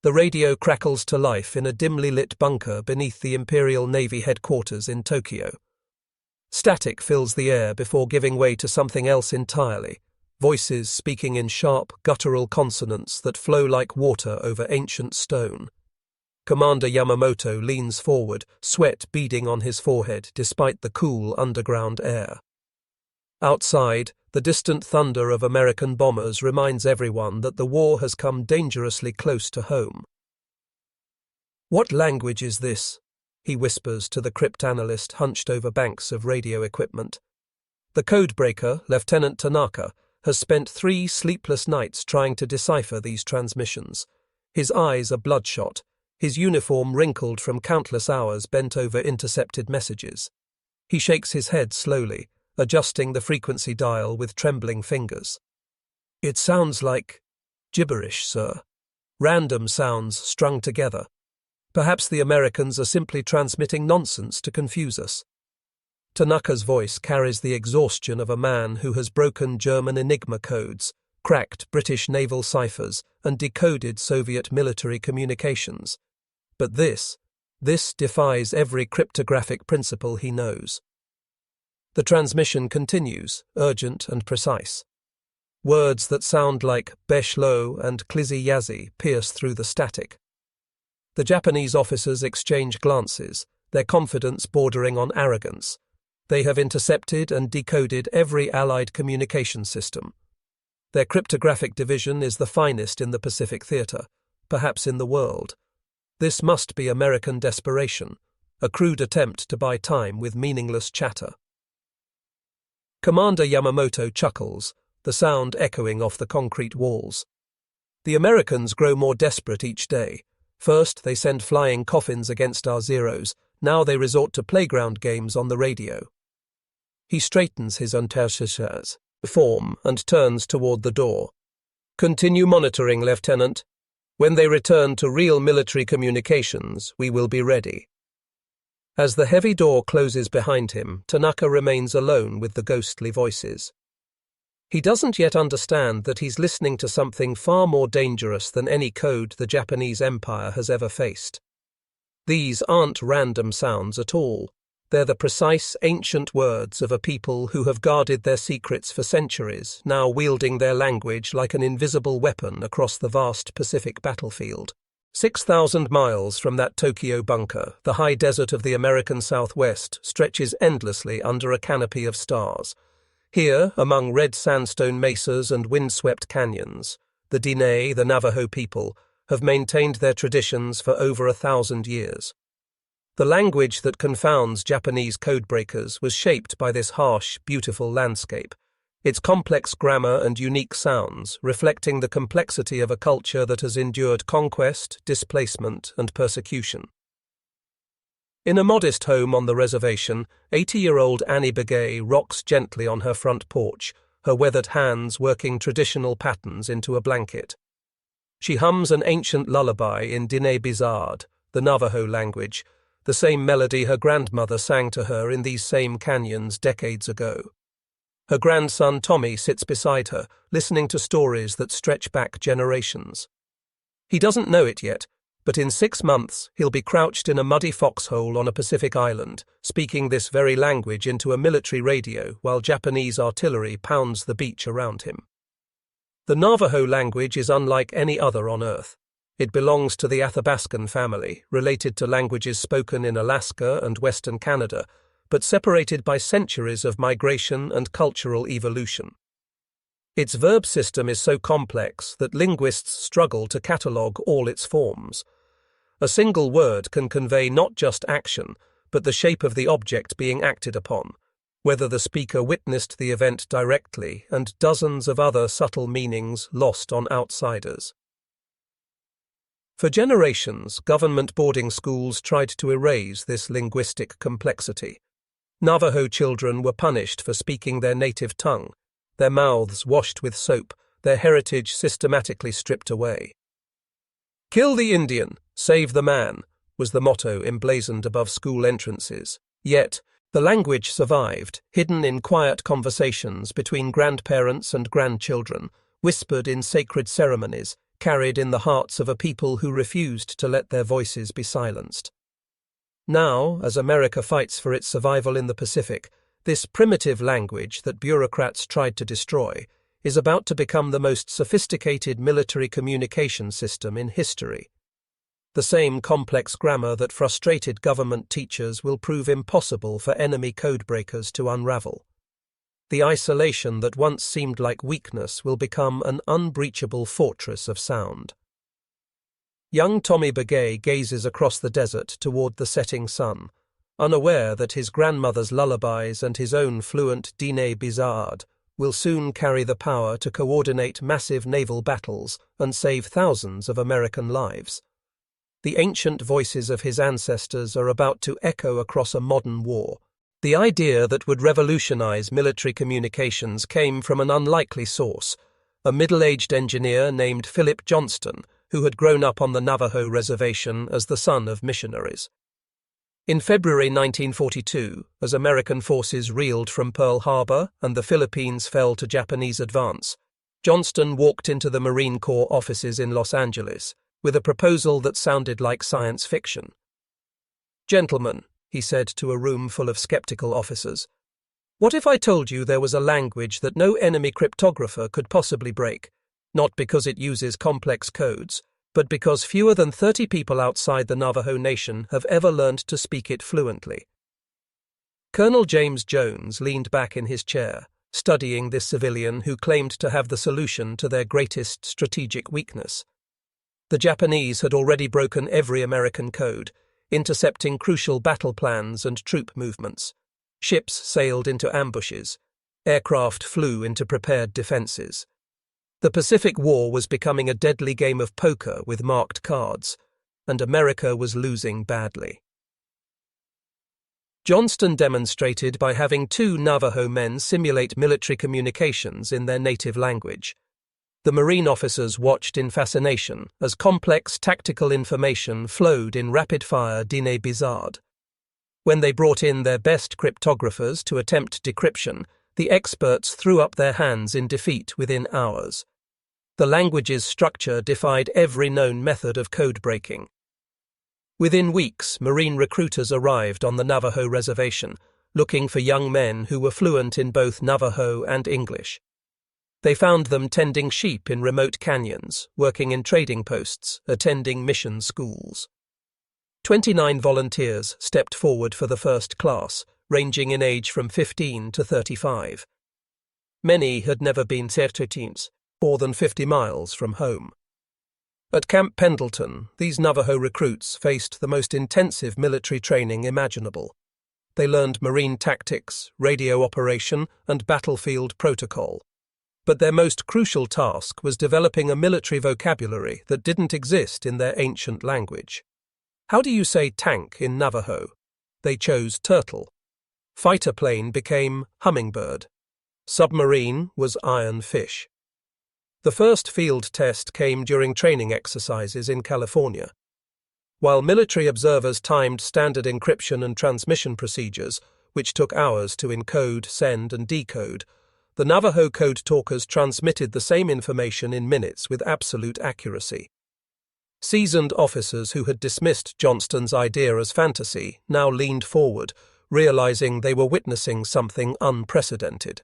The radio crackles to life in a dimly lit bunker beneath the Imperial Navy headquarters in Tokyo. Static fills the air before giving way to something else entirely, voices speaking in sharp, guttural consonants that flow like water over ancient stone. Commander Yamamoto leans forward, sweat beading on his forehead despite the cool underground air. Outside, the distant thunder of American bombers reminds everyone that the war has come dangerously close to home. "What language is this?" he whispers to the cryptanalyst hunched over banks of radio equipment. The codebreaker, Lieutenant Tanaka, has spent 3 sleepless nights trying to decipher these transmissions. His eyes are bloodshot, his uniform wrinkled from countless hours bent over intercepted messages. He shakes his head slowly, adjusting the frequency dial with trembling fingers. "It sounds like gibberish, sir. Random sounds strung together. Perhaps the Americans are simply transmitting nonsense to confuse us." Tanaka's voice carries the exhaustion of a man who has broken German enigma codes, cracked British naval ciphers, and decoded Soviet military communications. But this defies every cryptographic principle he knows. The transmission continues, urgent and precise. Words that sound like beshlo and klizi-yazi pierce through the static. The Japanese officers exchange glances, their confidence bordering on arrogance. They have intercepted and decoded every Allied communication system. Their cryptographic division is the finest in the Pacific Theater, perhaps in the world. This must be American desperation, a crude attempt to buy time with meaningless chatter. Commander Yamamoto chuckles, the sound echoing off the concrete walls. The Americans grow more desperate each day. First, they send flying coffins against our Zeros. Now they resort to playground games on the radio. He straightens his untershas form and turns toward the door. "Continue monitoring, Lieutenant. When they return to real military communications, we will be ready." As the heavy door closes behind him, Tanaka remains alone with the ghostly voices. He doesn't yet understand that he's listening to something far more dangerous than any code the Japanese Empire has ever faced. These aren't random sounds at all. They're the precise, ancient words of a people who have guarded their secrets for centuries, now wielding their language like an invisible weapon across the vast Pacific battlefield. 6,000 miles from that Tokyo bunker, the high desert of the American Southwest stretches endlessly under a canopy of stars. Here, among red sandstone mesas and windswept canyons, the Diné, the Navajo people, have maintained their traditions for over 1,000 years. The language that confounds Japanese codebreakers was shaped by this harsh, beautiful landscape, its complex grammar and unique sounds reflecting the complexity of a culture that has endured conquest, displacement, and persecution. In a modest home on the reservation, 80-year-old Annie Begay rocks gently on her front porch, her weathered hands working traditional patterns into a blanket. She hums an ancient lullaby in Diné Bizard, the Navajo language, the same melody her grandmother sang to her in these same canyons decades ago. Her grandson Tommy sits beside her, listening to stories that stretch back generations. He doesn't know it yet, but in 6 months he'll be crouched in a muddy foxhole on a Pacific island, speaking this very language into a military radio while Japanese artillery pounds the beach around him. The Navajo language is unlike any other on Earth. It belongs to the Athabascan family, related to languages spoken in Alaska and Western Canada, but separated by centuries of migration and cultural evolution. Its verb system is so complex that linguists struggle to catalogue all its forms. A single word can convey not just action, but the shape of the object being acted upon, whether the speaker witnessed the event directly, and dozens of other subtle meanings lost on outsiders. For generations, government boarding schools tried to erase this linguistic complexity. Navajo children were punished for speaking their native tongue, their mouths washed with soap, their heritage systematically stripped away. "Kill the Indian, save the man," was the motto emblazoned above school entrances. Yet, the language survived, hidden in quiet conversations between grandparents and grandchildren, whispered in sacred ceremonies, carried in the hearts of a people who refused to let their voices be silenced. Now, as America fights for its survival in the Pacific, this primitive language that bureaucrats tried to destroy is about to become the most sophisticated military communication system in history. The same complex grammar that frustrated government teachers will prove impossible for enemy codebreakers to unravel. The isolation that once seemed like weakness will become an unbreachable fortress of sound. Young Tommy Begay gazes across the desert toward the setting sun, unaware that his grandmother's lullabies and his own fluent dîner bizarre will soon carry the power to coordinate massive naval battles and save thousands of American lives. The ancient voices of his ancestors are about to echo across a modern war. The idea that would revolutionize military communications came from an unlikely source, a middle-aged engineer named Philip Johnston, who had grown up on the Navajo reservation as the son of missionaries. In February 1942, as American forces reeled from Pearl Harbor and the Philippines fell to Japanese advance, Johnston walked into the Marine Corps offices in Los Angeles with a proposal that sounded like science fiction. "Gentlemen," he said to a room full of skeptical officers, "what if I told you there was a language that no enemy cryptographer could possibly break, not because it uses complex codes, but because fewer than 30 people outside the Navajo Nation have ever learned to speak it fluently?" Colonel James Jones leaned back in his chair, studying this civilian who claimed to have the solution to their greatest strategic weakness. The Japanese had already broken every American code, intercepting crucial battle plans and troop movements. Ships sailed into ambushes. Aircraft flew into prepared defenses. The Pacific War was becoming a deadly game of poker with marked cards, and America was losing badly. Johnston demonstrated by having 2 Navajo men simulate military communications in their native language. The Marine officers watched in fascination as complex tactical information flowed in rapid-fire dîner bizarre. When they brought in their best cryptographers to attempt decryption, the experts threw up their hands in defeat within hours. The language's structure defied every known method of code breaking. Within weeks, Marine recruiters arrived on the Navajo reservation, looking for young men who were fluent in both Navajo and English. They found them tending sheep in remote canyons, working in trading posts, attending mission schools. 29 volunteers stepped forward for the first class, ranging in age from 15 to 35. Many had never been certitins, more than 50 miles from home. At Camp Pendleton, these Navajo recruits faced the most intensive military training imaginable. They learned Marine tactics, radio operation, and battlefield protocol. But their most crucial task was developing a military vocabulary that didn't exist in their ancient language. How do you say tank in Navajo? They chose turtle. Fighter plane became hummingbird. Submarine was iron fish. The first field test came during training exercises in California. While military observers timed standard encryption and transmission procedures, which took hours to encode, send, and decode, the Navajo Code Talkers transmitted the same information in minutes with absolute accuracy. Seasoned officers who had dismissed Johnston's idea as fantasy now leaned forward, realizing they were witnessing something unprecedented.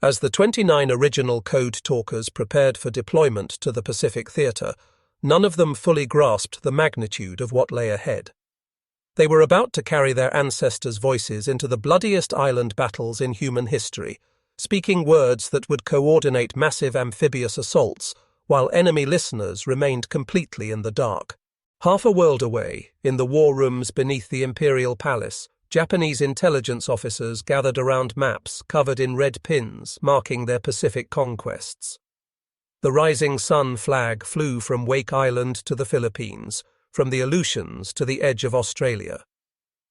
As the 29 original Code Talkers prepared for deployment to the Pacific Theater, none of them fully grasped the magnitude of what lay ahead. They were about to carry their ancestors' voices into the bloodiest island battles in human history, speaking words that would coordinate massive amphibious assaults, while enemy listeners remained completely in the dark. Half a world away, in the war rooms beneath the Imperial Palace, Japanese intelligence officers gathered around maps covered in red pins marking their Pacific conquests. The rising sun flag flew from Wake Island to the Philippines, from the Aleutians to the edge of Australia.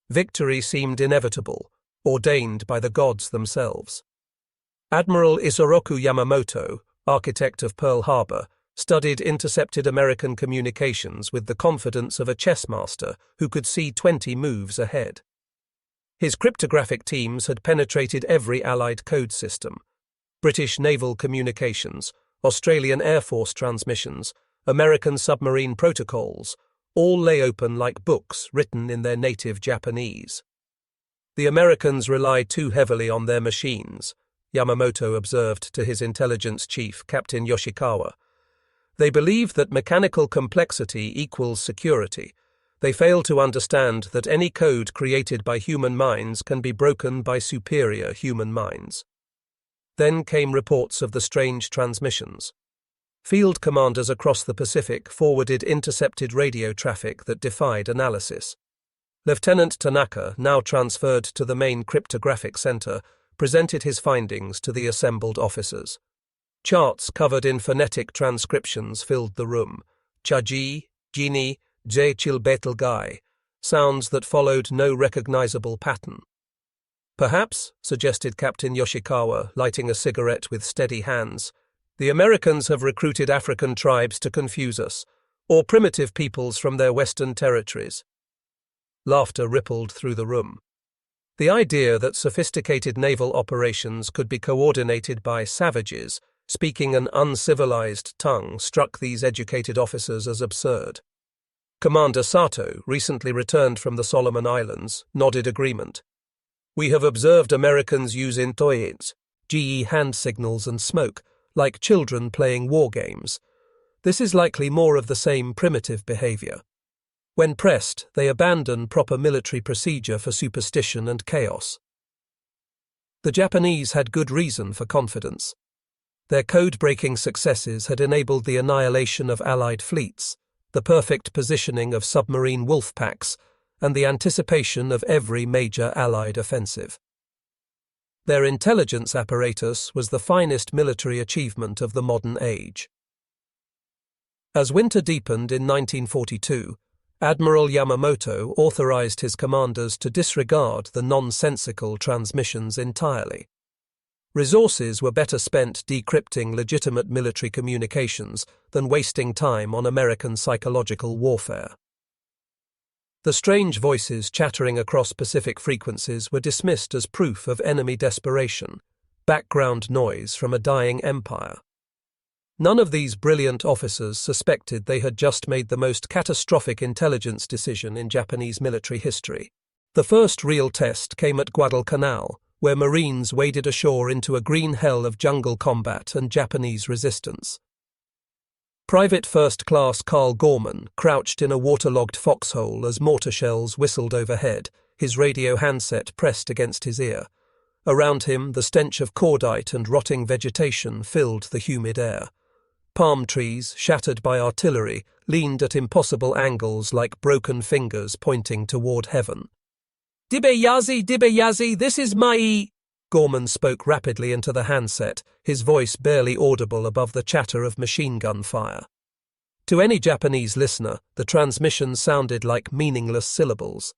Victory seemed inevitable, ordained by the gods themselves. Admiral Isoroku Yamamoto, architect of Pearl Harbor, studied intercepted American communications with the confidence of a chess master who could see 20 moves ahead. His cryptographic teams had penetrated every Allied code system: British naval communications, Australian Air Force transmissions, American submarine protocols, all lay open like books written in their native Japanese. The Americans relied too heavily on their machines, Yamamoto observed to his intelligence chief, Captain Yoshikawa. They believe that mechanical complexity equals security. They fail to understand that any code created by human minds can be broken by superior human minds. Then came reports of the strange transmissions. Field commanders across the Pacific forwarded intercepted radio traffic that defied analysis. Lieutenant Tanaka, now transferred to the main cryptographic center, presented his findings to the assembled officers. Charts covered in phonetic transcriptions filled the room. Chaji, Gini, Chilbetelgai, sounds that followed no recognizable pattern. Perhaps, suggested Captain Yoshikawa, lighting a cigarette with steady hands, the Americans have recruited African tribes to confuse us, or primitive peoples from their western territories. Laughter rippled through the room. The idea that sophisticated naval operations could be coordinated by savages speaking an uncivilized tongue struck these educated officers as absurd. Commander Sato, recently returned from the Solomon Islands, nodded agreement. We have observed Americans use intoyeds, GE hand signals and smoke, like children playing war games. This is likely more of the same primitive behavior. When pressed, they abandon proper military procedure for superstition and chaos. The Japanese had good reason for confidence. Their code-breaking successes had enabled the annihilation of Allied fleets, the perfect positioning of submarine wolf packs, and the anticipation of every major Allied offensive. Their intelligence apparatus was the finest military achievement of the modern age. As winter deepened in 1942, Admiral Yamamoto authorized his commanders to disregard the nonsensical transmissions entirely. Resources were better spent decrypting legitimate military communications than wasting time on American psychological warfare. The strange voices chattering across Pacific frequencies were dismissed as proof of enemy desperation, background noise from a dying empire. None of these brilliant officers suspected they had just made the most catastrophic intelligence decision in Japanese military history. The first real test came at Guadalcanal, where Marines waded ashore into a green hell of jungle combat and Japanese resistance. Private First Class Carl Gorman crouched in a waterlogged foxhole as mortar shells whistled overhead, his radio handset pressed against his ear. Around him, the stench of cordite and rotting vegetation filled the humid air. Palm trees, shattered by artillery, leaned at impossible angles like broken fingers pointing toward heaven. Dibeyazi, this is Mai. Gorman spoke rapidly into the handset, his voice barely audible above the chatter of machine gun fire. To any Japanese listener, the transmission sounded like meaningless syllables.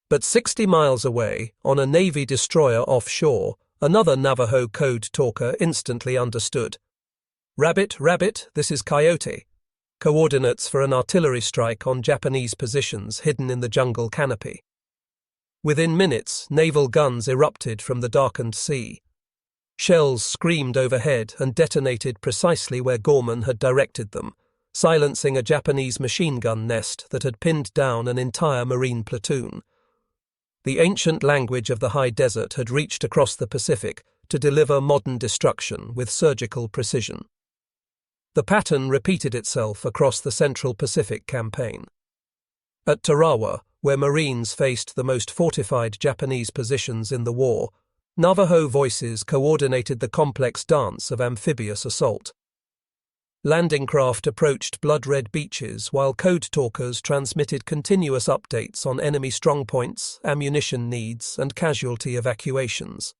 But 60 miles away, on a Navy destroyer offshore, another Navajo Code Talker instantly understood. Rabbit, this is Coyote. Coordinates for an artillery strike on Japanese positions hidden in the jungle canopy. Within minutes, naval guns erupted from the darkened sea. Shells screamed overhead and detonated precisely where Gorman had directed them, silencing a Japanese machine gun nest that had pinned down an entire Marine platoon. The ancient language of the high desert had reached across the Pacific to deliver modern destruction with surgical precision. The pattern repeated itself across the Central Pacific campaign. At Tarawa, where Marines faced the most fortified Japanese positions in the war, Navajo voices coordinated the complex dance of amphibious assault. Landing craft approached blood-red beaches while code talkers transmitted continuous updates on enemy strongpoints, ammunition needs, and casualty evacuations.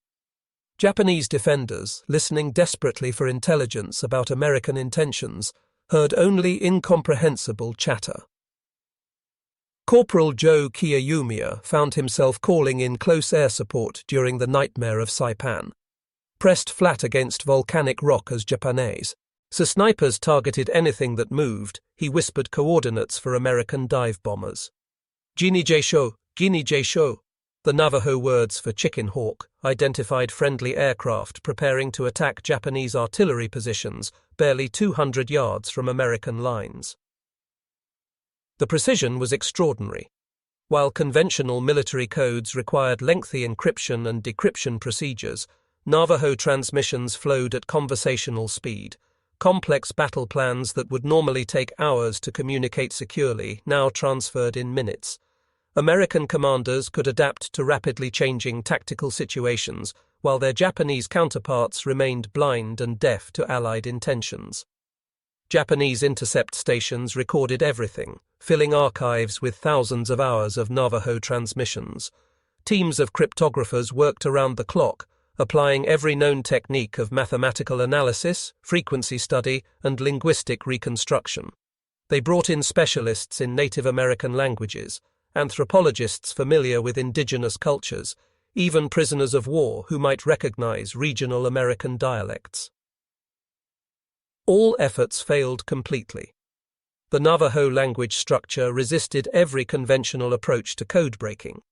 Japanese defenders, listening desperately for intelligence about American intentions, heard only incomprehensible chatter. Corporal Joe Kiyomiya found himself calling in close air support during the nightmare of Saipan. Pressed flat against volcanic rock as Japanese, so snipers targeted anything that moved, he whispered coordinates for American dive bombers. Gini Jaisho. The Navajo words for chicken hawk identified friendly aircraft preparing to attack Japanese artillery positions barely 200 yards from American lines. The precision was extraordinary. While conventional military codes required lengthy encryption and decryption procedures, Navajo transmissions flowed at conversational speed. Complex battle plans that would normally take hours to communicate securely now transferred in minutes. American commanders could adapt to rapidly changing tactical situations, while their Japanese counterparts remained blind and deaf to Allied intentions. Japanese intercept stations recorded everything, filling archives with thousands of hours of Navajo transmissions. Teams of cryptographers worked around the clock, applying every known technique of mathematical analysis, frequency study, and linguistic reconstruction. They brought in specialists in Native American languages, anthropologists familiar with indigenous cultures, even prisoners of war who might recognize regional American dialects. All efforts failed completely. The Navajo language structure resisted every conventional approach to code breaking.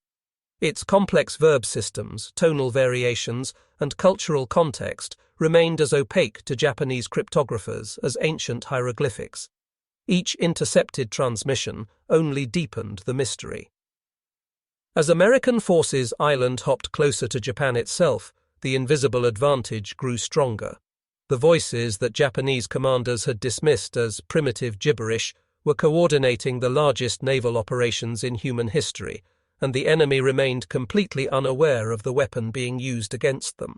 Its complex verb systems, tonal variations, and cultural context remained as opaque to Japanese cryptographers as ancient hieroglyphics. Each intercepted transmission only deepened the mystery. As American forces island-hopped closer to Japan itself, the invisible advantage grew stronger. The voices that Japanese commanders had dismissed as primitive gibberish were coordinating the largest naval operations in human history, and the enemy remained completely unaware of the weapon being used against them.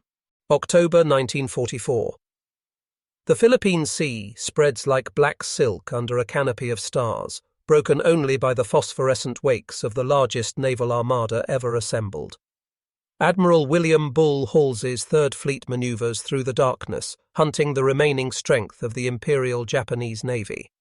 October 1944. The Philippine Sea spreads like black silk under a canopy of stars, broken only by the phosphorescent wakes of the largest naval armada ever assembled. Admiral William Bull Halsey's Third Fleet maneuvers through the darkness, hunting the remaining strength of the Imperial Japanese Navy.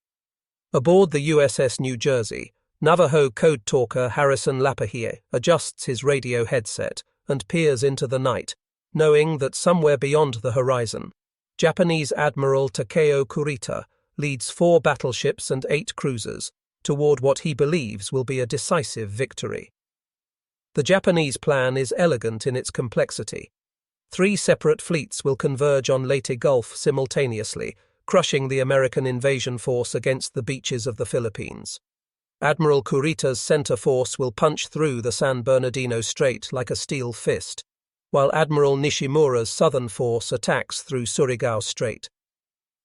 Aboard the USS New Jersey, Navajo Code Talker Harrison Lapahie adjusts his radio headset and peers into the night, knowing that somewhere beyond the horizon, Japanese Admiral Takeo Kurita leads 4 battleships and 8 cruisers toward what he believes will be a decisive victory. The Japanese plan is elegant in its complexity. 3 separate fleets will converge on Leyte Gulf simultaneously, crushing the American invasion force against the beaches of the Philippines. Admiral Kurita's center force will punch through the San Bernardino Strait like a steel fist, while Admiral Nishimura's southern force attacks through Surigao Strait.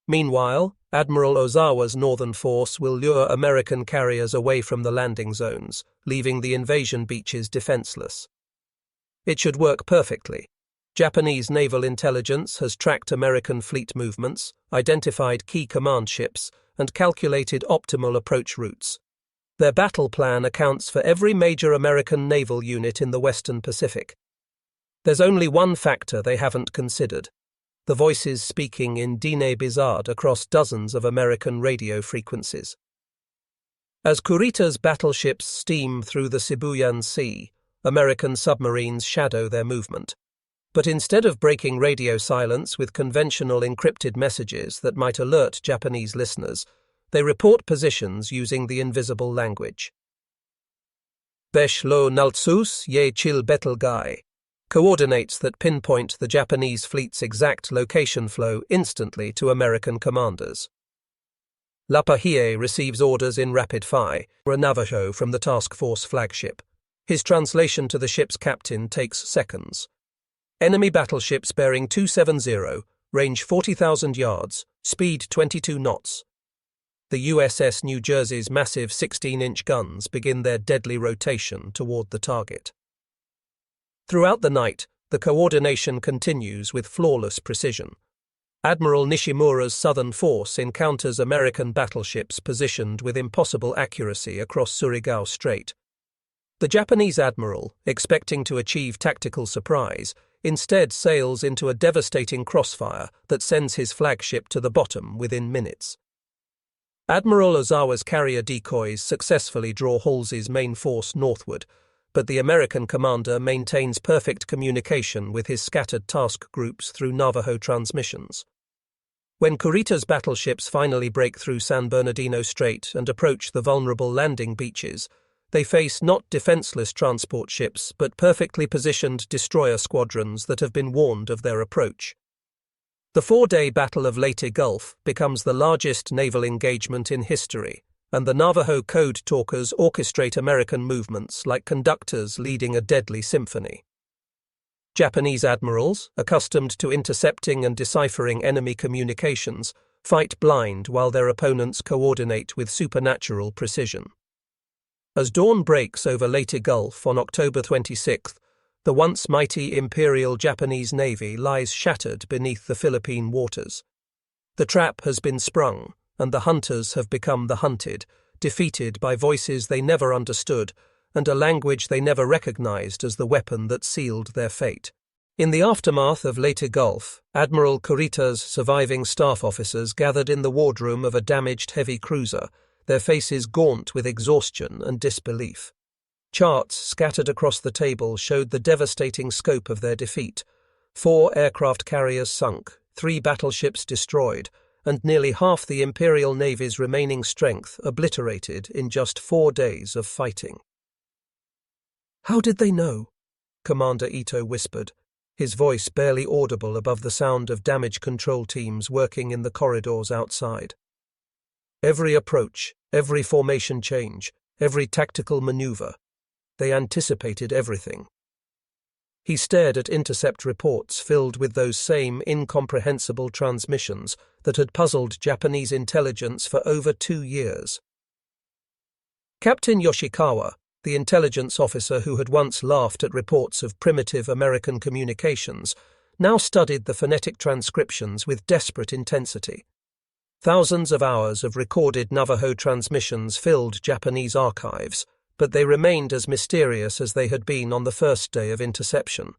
Meanwhile, Admiral Ozawa's northern force will lure American carriers away from the landing zones, leaving the invasion beaches defenseless. It should work perfectly. Japanese naval intelligence has tracked American fleet movements, identified key command ships, and calculated optimal approach routes. Their battle plan accounts for every major American naval unit in the Western Pacific. There's only one factor they haven't considered: the voices speaking in Diné Bizard across dozens of American radio frequencies. As Kurita's battleships steam through the Sibuyan Sea, American submarines shadow their movement. But instead of breaking radio silence with conventional encrypted messages that might alert Japanese listeners, they report positions using the invisible language. Besh lo naltsus ye chil betel gai, coordinates that pinpoint the Japanese fleet's exact location flow instantly to American commanders. Lapahie receives orders in rapid-fire for a Navajo from the task force flagship. His translation to the ship's captain takes seconds. Enemy battleships bearing 270, range 40,000 yards, speed 22 knots. The USS New Jersey's massive 16-inch guns begin their deadly rotation toward the target. Throughout the night, the coordination continues with flawless precision. Admiral Nishimura's southern force encounters American battleships positioned with impossible accuracy across Surigao Strait. The Japanese admiral, expecting to achieve tactical surprise, instead sails into a devastating crossfire that sends his flagship to the bottom within minutes. Admiral Ozawa's carrier decoys successfully draw Halsey's main force northward, but the American commander maintains perfect communication with his scattered task groups through Navajo transmissions. When Kurita's battleships finally break through San Bernardino Strait and approach the vulnerable landing beaches, they face not defenseless transport ships but perfectly positioned destroyer squadrons that have been warned of their approach. The 4-day Battle of Leyte Gulf becomes the largest naval engagement in history, and the Navajo Code Talkers orchestrate American movements like conductors leading a deadly symphony. Japanese admirals, accustomed to intercepting and deciphering enemy communications, fight blind while their opponents coordinate with supernatural precision. As dawn breaks over Leyte Gulf on October 26th, the once mighty Imperial Japanese Navy lies shattered beneath the Philippine waters. The trap has been sprung, and the hunters have become the hunted, defeated by voices they never understood and a language they never recognized as the weapon that sealed their fate. In the aftermath of Leyte Gulf, Admiral Kurita's surviving staff officers gathered in the wardroom of a damaged heavy cruiser, their faces gaunt with exhaustion and disbelief. Charts scattered across the table showed the devastating scope of their defeat. 4 aircraft carriers sunk, 3 battleships destroyed, and nearly half the Imperial Navy's remaining strength obliterated in just 4 days of fighting. "How did they know?" Commander Ito whispered, his voice barely audible above the sound of damage control teams working in the corridors outside. Every approach, every formation change, every tactical maneuver. They anticipated everything. He stared at intercept reports filled with those same incomprehensible transmissions that had puzzled Japanese intelligence for over 2 years. Captain Yoshikawa, the intelligence officer who had once laughed at reports of primitive American communications, now studied the phonetic transcriptions with desperate intensity. Thousands of hours of recorded Navajo transmissions filled Japanese archives, but they remained as mysterious as they had been on the first day of interception.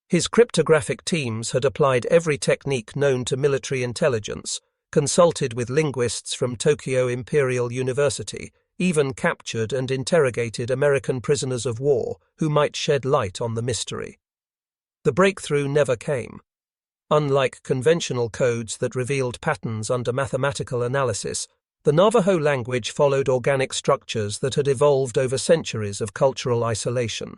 His cryptographic teams had applied every technique known to military intelligence, consulted with linguists from Tokyo Imperial University, even captured and interrogated American prisoners of war who might shed light on the mystery. The breakthrough never came. Unlike conventional codes that revealed patterns under mathematical analysis, the Navajo language followed organic structures that had evolved over centuries of cultural isolation.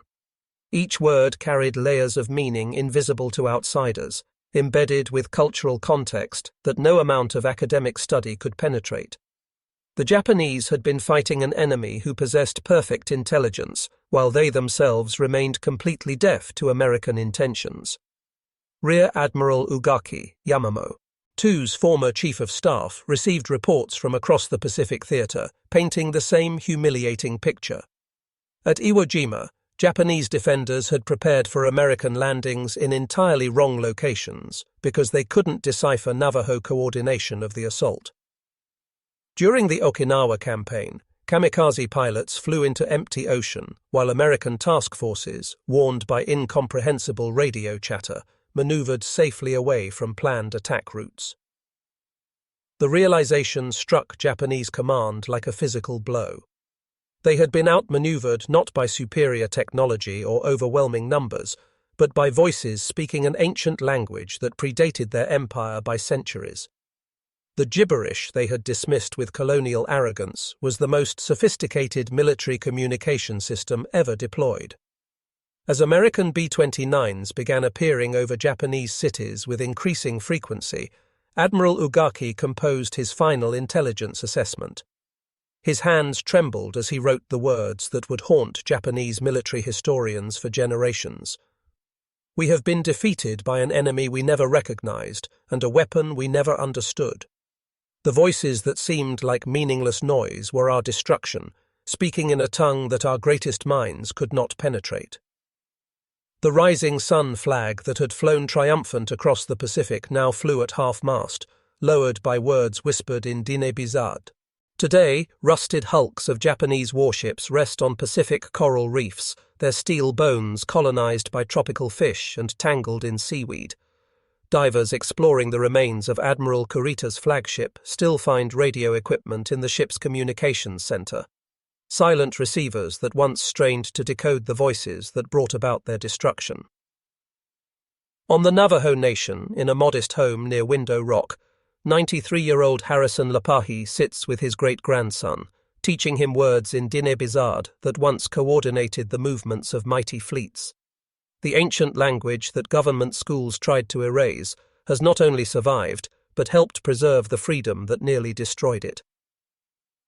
Each word carried layers of meaning invisible to outsiders, embedded with cultural context that no amount of academic study could penetrate. The Japanese had been fighting an enemy who possessed perfect intelligence, while they themselves remained completely deaf to American intentions. Rear Admiral Ugaki Yamamo, II's former chief of staff, received reports from across the Pacific Theater, painting the same humiliating picture. At Iwo Jima, Japanese defenders had prepared for American landings in entirely wrong locations because they couldn't decipher Navajo coordination of the assault. During the Okinawa campaign, kamikaze pilots flew into empty ocean, while American task forces, warned by incomprehensible radio chatter, maneuvered safely away from planned attack routes. The realization struck Japanese command like a physical blow. They had been outmaneuvered not by superior technology or overwhelming numbers, but by voices speaking an ancient language that predated their empire by centuries. The gibberish they had dismissed with colonial arrogance was the most sophisticated military communication system ever deployed. As American B-29s began appearing over Japanese cities with increasing frequency, Admiral Ugaki composed his final intelligence assessment. His hands trembled as he wrote the words that would haunt Japanese military historians for generations. "We have been defeated by an enemy we never recognized and a weapon we never understood. The voices that seemed like meaningless noise were our destruction, speaking in a tongue that our greatest minds could not penetrate." The rising sun flag that had flown triumphant across the Pacific now flew at half-mast, lowered by words whispered in Diné-Bizaad. Today, rusted hulks of Japanese warships rest on Pacific coral reefs, their steel bones colonized by tropical fish and tangled in seaweed. Divers exploring the remains of Admiral Kurita's flagship still find radio equipment in the ship's communications center. Silent receivers that once strained to decode the voices that brought about their destruction. On the Navajo Nation, in a modest home near Window Rock, 93-year-old Harrison Lapahi sits with his great-grandson, teaching him words in Diné-Bizaad that once coordinated the movements of mighty fleets. The ancient language that government schools tried to erase has not only survived, but helped preserve the freedom that nearly destroyed it.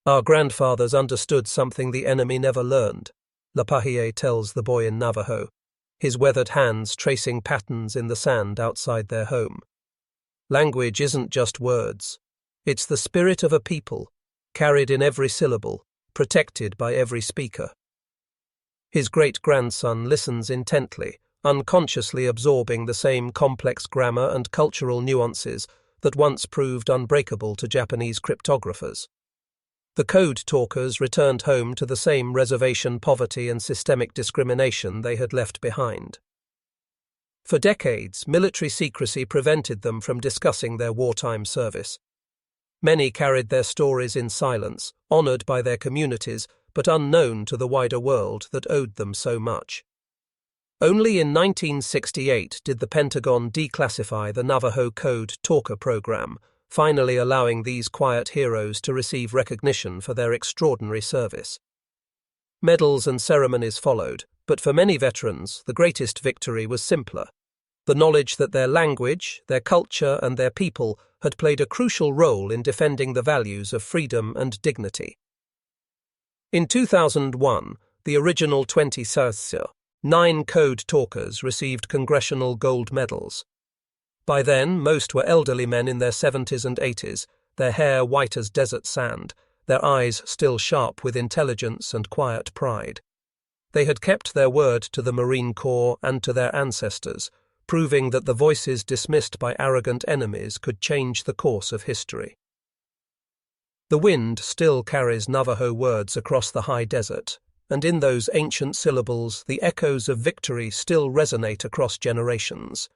Our grandfathers understood something the enemy never learned, Lapahie tells the boy in Navajo, his weathered hands tracing patterns in the sand outside their home. Language isn't just words. It's the spirit of a people, carried in every syllable, protected by every speaker. His great-grandson listens intently, unconsciously absorbing the same complex grammar and cultural nuances that once proved unbreakable to Japanese cryptographers. The code talkers returned home to the same reservation poverty and systemic discrimination they had left behind. For decades, military secrecy prevented them from discussing their wartime service. Many carried their stories in silence, honored by their communities, but unknown to the wider world that owed them so much. Only in 1968 did the Pentagon declassify the Navajo Code Talker program, finally allowing these quiet heroes to receive recognition for their extraordinary service. Medals and ceremonies followed, but for many veterans, the greatest victory was simpler: the knowledge that their language, their culture, and their people had played a crucial role in defending the values of freedom and dignity. In 2001, the original 9 code talkers received congressional gold medals. By then, most were elderly men in their 70s and 80s, their hair white as desert sand, their eyes still sharp with intelligence and quiet pride. They had kept their word to the Marine Corps and to their ancestors, proving that the voices dismissed by arrogant enemies could change the course of history. The wind still carries Navajo words across the high desert, and in those ancient syllables the echoes of victory still resonate across generations.